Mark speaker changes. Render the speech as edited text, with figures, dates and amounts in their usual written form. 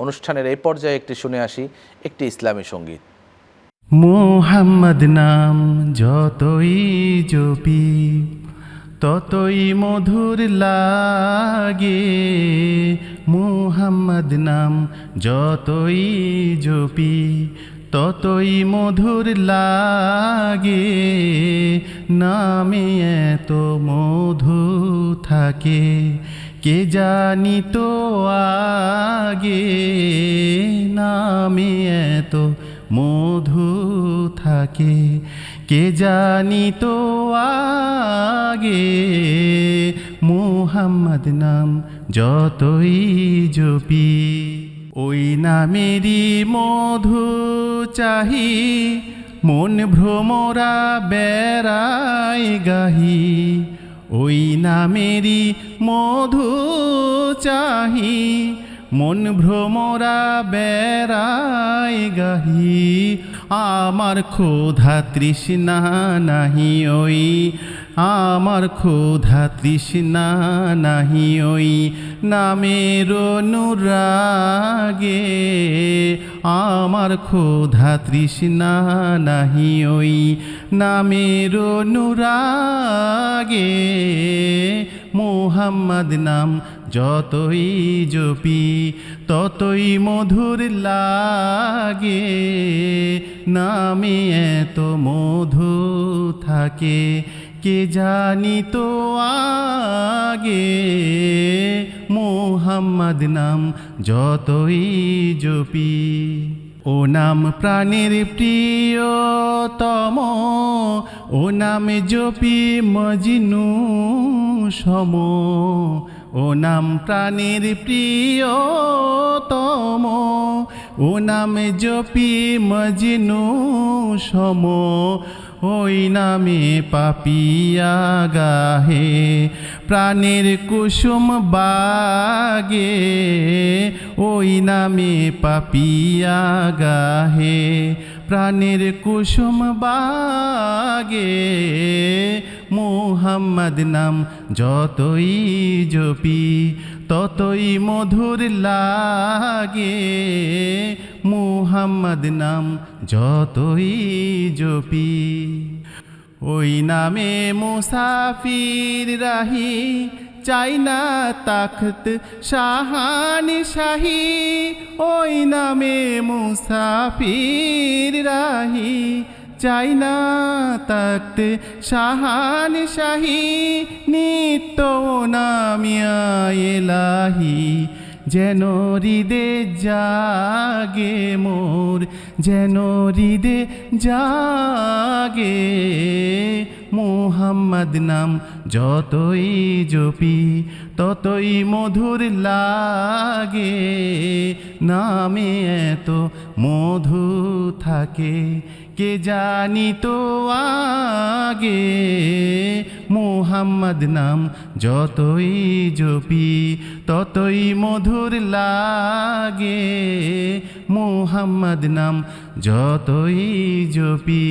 Speaker 1: অনুষ্ঠানের এই পর্যায়ে একটি শুনে আসি একটি ইসলামী সঙ্গীত।
Speaker 2: মুহাম্মদ নাম যতই জপি ততই মধুর লাগে, মুহাম্মদ নাম যতই জপি ততই মধুর লাগে, নামে এত মধু থাকে কে জানি তো আগে, নামে এত মধু থাকে কে জানি তো আগে, মুহাম্মদ নাম যতই জপি ওই নামেরই মধু চাহি, মন ভ্রমরা বেড়াই গাহি, ওই নামেরই মধু চাহি, মন ভ্রমরা বেড়াই গাহি, আমার ক্ষুধা তৃষ্ণা নাহি ওই, আমার ক্ষুধা তৃষ্ণা নাহি ওই নামের অনুরাগে, আমার ক্ষুধা তৃষ্ণা নাহি ওই নামের অনুরাগে, মুহাম্মদ নাম যতই জপি ততই মধুর লাগে, নামে এত মধু থাকে কে জানি তো আগে, মুহাম্মদ নাম যতই জপি ও নাম প্রাণের প্রিয়তম, ও নাম জপি মজনু সম, ও নাম প্রাণের প্রিয়তম, ও নাম জপি মজনু সম, ওই নামে পাপিয়া গাহে প্রাণের কুসুম বাগে, ওই নামে পাপিয়া গাহে প্রাণের কুসুম বাগে, মুহাম্মদ নাম যতই জপি ততই মধুর লাগে, মুহাম্মদ নাম যতই জপি ওই নামে মুসাফির রাহি, চাই না তাখত শাহানি শাহী, ওই নামে মুসাফির রাহি, চাই না তাখত শাহানি শাহী, নিত্য নামিয়া এলাহি, যেন হৃদে জাগে মোর, যেন হৃদে জাগে, মুহাম্মদ নাম যতই জপি ততই মধুর লাগে, নামে এত মধু থাকে কে জানি তো আগে, মুহাম্মদ নাম যতই জপি ততই মধুর লাগে, মুহাম্মদ নাম যতই জপি।